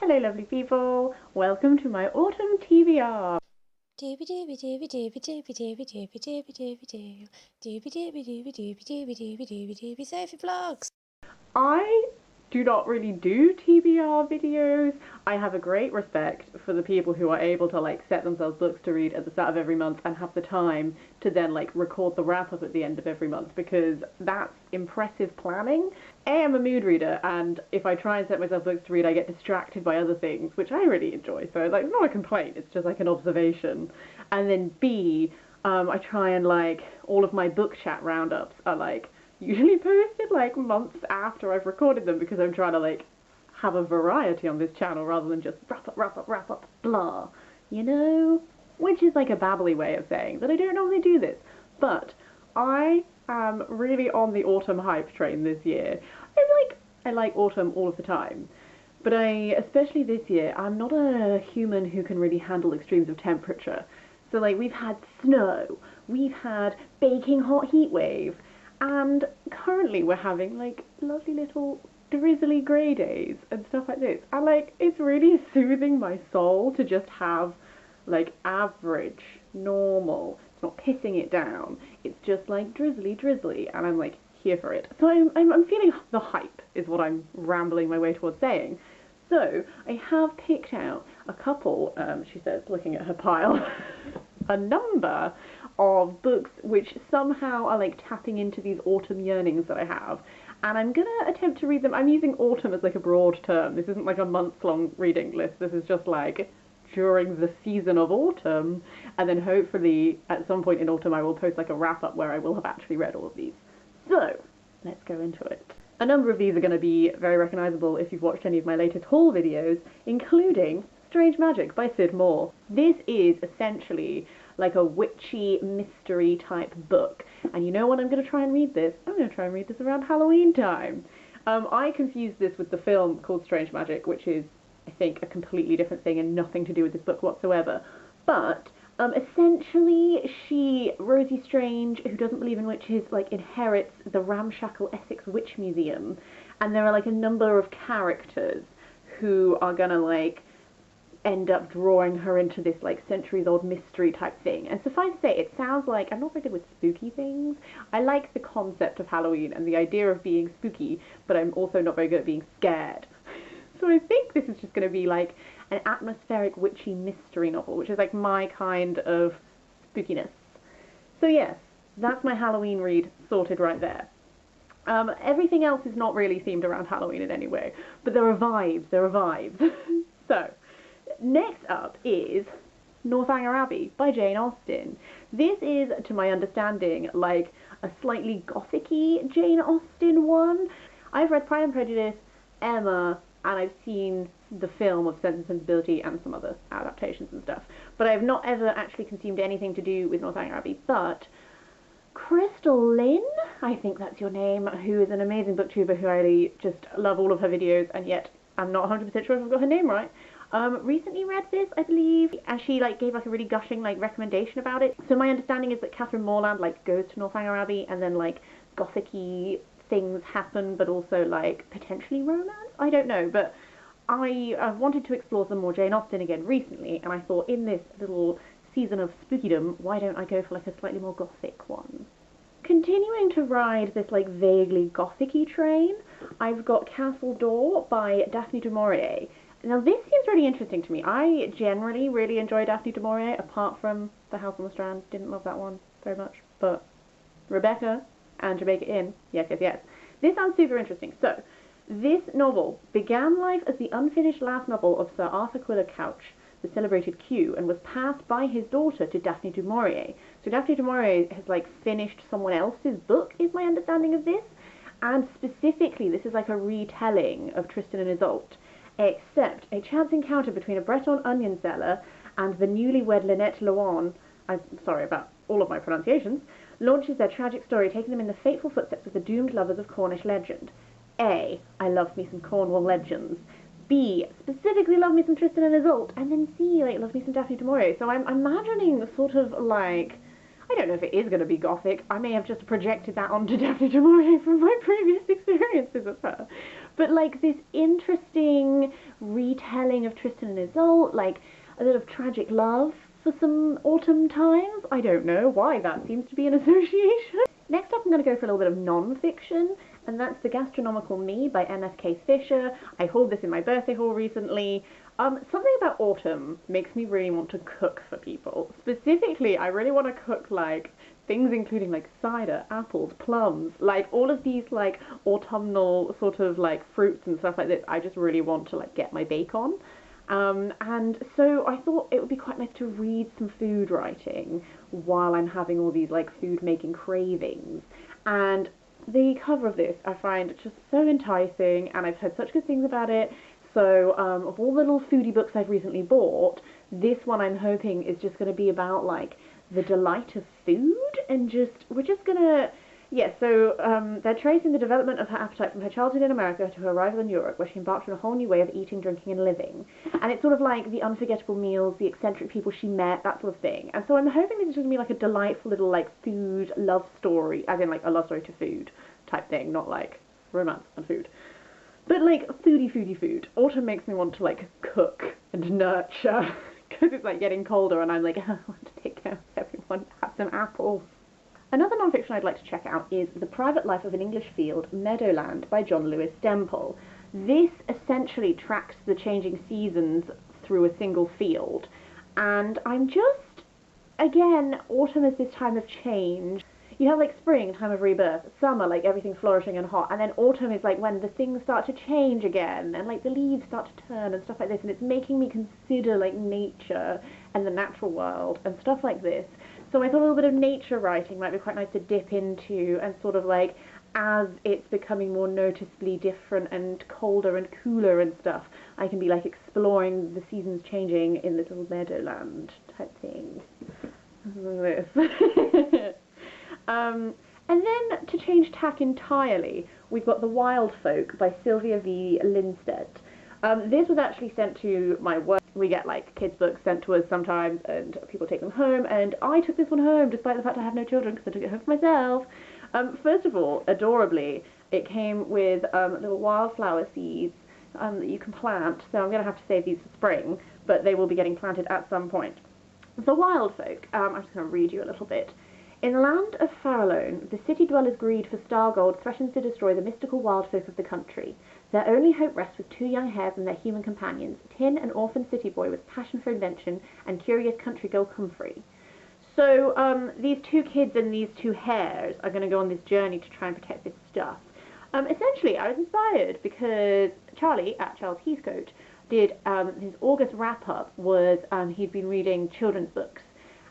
Hello lovely people, welcome to my autumn TBR. Doobie doobie doobie doobie doobie doobie doobie doobie doobie doobie doobie doobie doobie doobie doobie doobie doobie Sophie vlogs. I do not really do TBR videos. I have a great respect for the people who are able to set themselves books to read at the start of every month and have the time to then record the wrap up at the end of every month, because that's impressive planning. I'm a mood reader, and if I try and set myself books to read I get distracted by other things, which I really enjoy, so it's not a complaint, it's just an observation. And then B, I try and all of my book chat roundups are usually posted months after I've recorded them, because I'm trying to have a variety on this channel rather than just wrap up, blah, you know? Which is a babbly way of saying that I don't normally do this. But I am really on the autumn hype train this year. I like autumn all of the time. But especially this year, I'm not a human who can really handle extremes of temperature. So we've had snow, we've had baking hot heat wave, and currently we're having lovely little drizzly grey days and stuff like this. And it's really soothing my soul to just have average, normal. It's not pissing it down. It's just drizzly, and I'm here for it. So I'm feeling the hype is what I'm rambling my way towards saying. So I have picked out a couple, she says, looking at her pile, a number of books which somehow are tapping into these autumn yearnings that I have, and I'm gonna attempt to read them. I'm using autumn as a broad term. This isn't a month-long reading list. This is just during the season of autumn, and then hopefully at some point in autumn I will post a wrap-up where I will have actually read all of these. So let's go into it. A number of these are going to be very recognisable if you've watched any of my latest haul videos, including Strange Magic by Sid Moore. This is essentially a witchy mystery type book, and you know when I'm going to try and read this? I'm going to try and read this around Halloween time. I confused this with the film called Strange Magic, which is, I think, a completely different thing and nothing to do with this book whatsoever. But essentially, Rosie Strange, who doesn't believe in witches, inherits the ramshackle Essex Witch Museum, and there are a number of characters who are gonna end up drawing her into this centuries-old mystery type thing. And suffice to say, it sounds I'm not very good with spooky things. I like the concept of Halloween and the idea of being spooky, but I'm also not very good at being scared. So I think this is just going to be an atmospheric witchy mystery novel, which is my kind of spookiness. So yes, that's my Halloween read sorted right there. Everything else is not really themed around Halloween in any way, but there are vibes. So, next up is Northanger Abbey by Jane Austen. This is, to my understanding, a slightly gothic-y Jane Austen one. I've read Pride and Prejudice, Emma, and I've seen the film of Sense and Sensibility and some other adaptations and stuff, but I've not ever actually consumed anything to do with Northanger Abbey. But Crystal Lynn, I think that's your name, who is an amazing booktuber who I just love all of her videos, and yet I'm not 100% sure if I've got her name right, recently read this, I believe, and she gave a really gushing recommendation about it. So my understanding is that Catherine Morland goes to Northanger Abbey, and then gothic-y things happen, but also potentially romance? I don't know, but I've wanted to explore some more Jane Austen again recently, and I thought in this little season of spookydom, why don't I go for a slightly more gothic one? Continuing to ride this vaguely gothic-y train, I've got Castle Door by Daphne du Maurier. Now this seems really interesting to me. I generally really enjoy Daphne du Maurier, apart from The House on the Strand. Didn't love that one very much, but Rebecca and Jamaica Inn, yes. This sounds super interesting. So, this novel began life as the unfinished last novel of Sir Arthur Quiller Couch, the celebrated Q, and was passed by his daughter to Daphne du Maurier. So Daphne du Maurier has finished someone else's book, is my understanding of this, and specifically this is a retelling of Tristan and Isolde, except a chance encounter between a Breton onion seller and the newlywed Lynette Lohan, I'm sorry about all of my pronunciations, launches their tragic story, taking them in the fateful footsteps of the doomed lovers of Cornish legend. A. I love me some Cornwall legends. B. Specifically love me some Tristan and Isolde. And then C. love me some Daphne du Maurier. So I'm imagining sort of I don't know if it is going to be gothic. I may have just projected that onto Daphne du Maurier from my previous experiences of her. but like this interesting retelling of Tristan and Isolde, like a bit of tragic love for some autumn times. I don't know why that seems to be an association. Next up I'm going to go for a little bit of non-fiction, and that's The Gastronomical Me by MFK Fisher. I hauled this in my birthday haul recently. Something about autumn makes me really want to cook for people. Specifically, I really want to cook like things including like cider, apples, plums, like all of these like autumnal sort of like fruits and stuff like this. I just really want to like get my bake on. And so I thought it would be quite nice to read some food writing while I'm having all these like food making cravings. And the cover of this I find just so enticing, and I've heard such good things about it. So of all the little foodie books I've recently bought, this one I'm hoping is just going to be about like the delight of food, and we're just gonna, yeah, so they're tracing the development of her appetite from her childhood in America to her arrival in Europe, where she embarked on a whole new way of eating, drinking, and living. And it's sort of like the unforgettable meals, the eccentric people she met, that sort of thing. And so I'm hoping this is going to be like a delightful little like food love story, as in like a love story to food type thing, not like romance and food. But like foodie food. Autumn makes me want to like cook and nurture, because it's like getting colder and I'm like, I want to take care of everyone, have some apples. Another non-fiction I'd like to check out is The Private Life of an English Field, Meadowland by John Lewis Dempel. This essentially tracks the changing seasons through a single field, and I'm just, again, autumn is this time of change. You have like spring, time of rebirth, summer, like everything flourishing and hot, and then autumn is like when the things start to change again, and like the leaves start to turn and stuff like this, and it's making me consider like nature and the natural world and stuff like this. So I thought a little bit of nature writing might be quite nice to dip into, and sort of like, as it's becoming more noticeably different and colder and cooler and stuff, I can be like exploring the seasons changing in this little meadowland type thing. This. And then, to change tack entirely, we've got The Wild Folk by Sylvia V. Lindstedt. This was actually sent to my work. We get like kids' books sent to us sometimes, and people take them home, and I took this one home despite the fact I have no children, because I took it home for myself. First of all, adorably, it came with little wildflower seeds that you can plant, so I'm going to have to save these for spring, but they will be getting planted at some point. The Wild Folk, I'm just going to read you a little bit. In the land of Farallone, the city dwellers' greed for star gold threatens to destroy the mystical wild folk of the country. Their only hope rests with two young hares and their human companions, Tin, an orphan city boy with passion for invention, and curious country girl Comfrey. So these two kids and these two hares are going to go on this journey to try and protect this stuff. Essentially, I was inspired because Charlie, at Charles Heathcote, did his August wrap-up was he'd been reading children's books,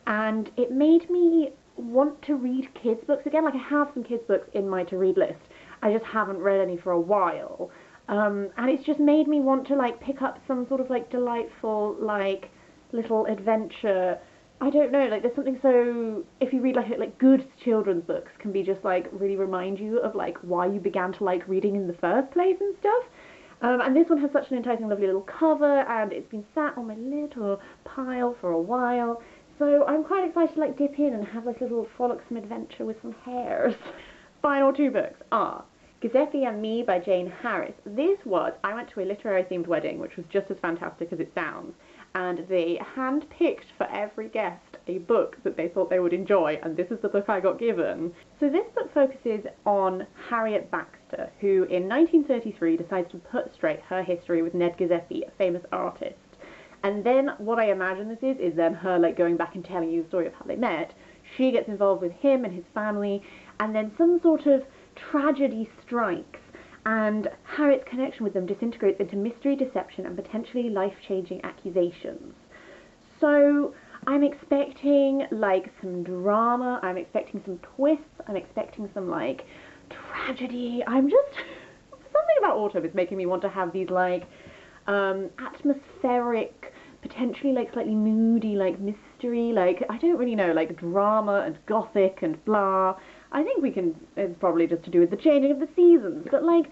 and it made me want to read kids' books again. Like, I have some kids' books in my to-read list. I just haven't read any for a while. And it's just made me want to, like, pick up some sort of, like, delightful, like, little adventure. I don't know, like, there's something so... If you read, like good children's books can be just, like, really remind you of, like, why you began to like reading in the first place and stuff. And this one has such an enticing, lovely little cover, and it's been sat on my little pile for a while. So I'm quite excited to like dip in and have like a little frolicsome adventure with some hares. Final two books are Gazeta Yummy by Jane Harris. I went to a literary themed wedding, which was just as fantastic as it sounds, and they hand-picked for every guest a book that they thought they would enjoy, and this is the book I got given. So this book focuses on Harriet Baxter, who in 1933 decides to put straight her history with Ned Gazzetti, a famous artist. And then what I imagine this is then her like going back and telling you the story of how they met. She gets involved with him and his family, and then some sort of tragedy strikes, and Harriet's connection with them disintegrates into mystery, deception, and potentially life-changing accusations. So I'm expecting like some drama, I'm expecting some twists, I'm expecting some like tragedy. Something about autumn is making me want to have these like atmospheric, potentially like slightly moody, like mystery, like I don't really know, like drama and gothic and blah. I think it's probably just to do with the changing of the seasons, but like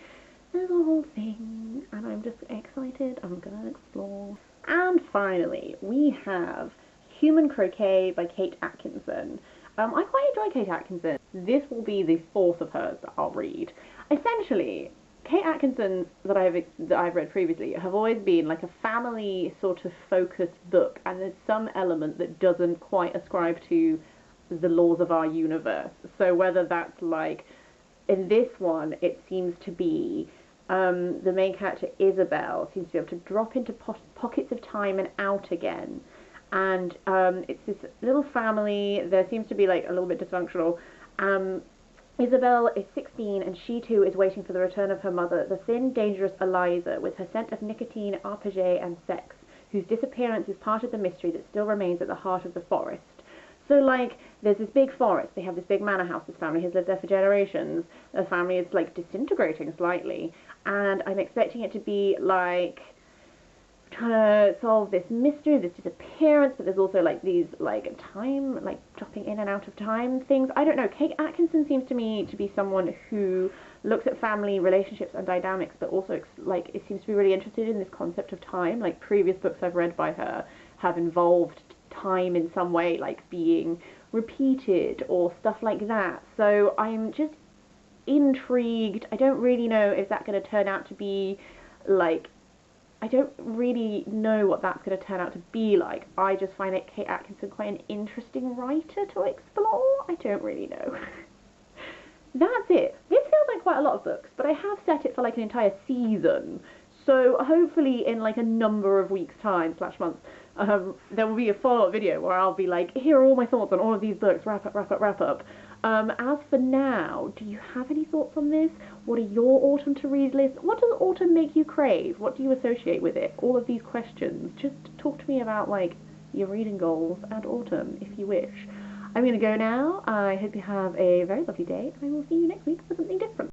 there's a whole thing, and I'm just excited. I'm gonna explore. And finally, we have Human Croquet by Kate Atkinson. I quite enjoy Kate Atkinson. This will be the fourth of hers that I'll read. Essentially, Kate Atkinson's that I've read previously have always been like a family sort of focused book, and there's some element that doesn't quite ascribe to the laws of our universe. So whether that's like in this one, it seems to be the main character Isabel seems to be able to drop into pockets of time and out again. And it's this little family. There seems to be like a little bit dysfunctional. Um, Isabel is 16 and she too is waiting for the return of her mother, the thin, dangerous Eliza, with her scent of nicotine, arpeggiae, and sex, whose disappearance is part of the mystery that still remains at the heart of the forest. So, like, there's this big forest, they have this big manor house, this family has lived there for generations, the family is, like, disintegrating slightly, and I'm expecting it to be, like, trying to solve this mystery, this disappearance, but there's also like these like time, like dropping in and out of time things. I don't know. Kate Atkinson seems to me to be someone who looks at family relationships and dynamics, but also like it seems to be really interested in this concept of time. Like previous books I've read by her have involved time in some way, like being repeated or stuff like that. So I'm just intrigued. I don't really know if that's going to turn out to be like I don't really know what that's going to turn out to be like. I just find it Kate Atkinson quite an interesting writer to explore. I don't really know. That's it. This feels like quite a lot of books, but I have set it for like an entire season. So hopefully in like a number of weeks' time / months, there will be a follow-up video where I'll be like, here are all my thoughts on all of these books, wrap up. As for now, do you have any thoughts on this? What are your autumn to read lists? What does autumn make you crave? What do you associate with it? All of these questions. Just talk to me about like your reading goals and autumn if you wish. I'm going to go now. I hope you have a very lovely day, and I will see you next week for something different.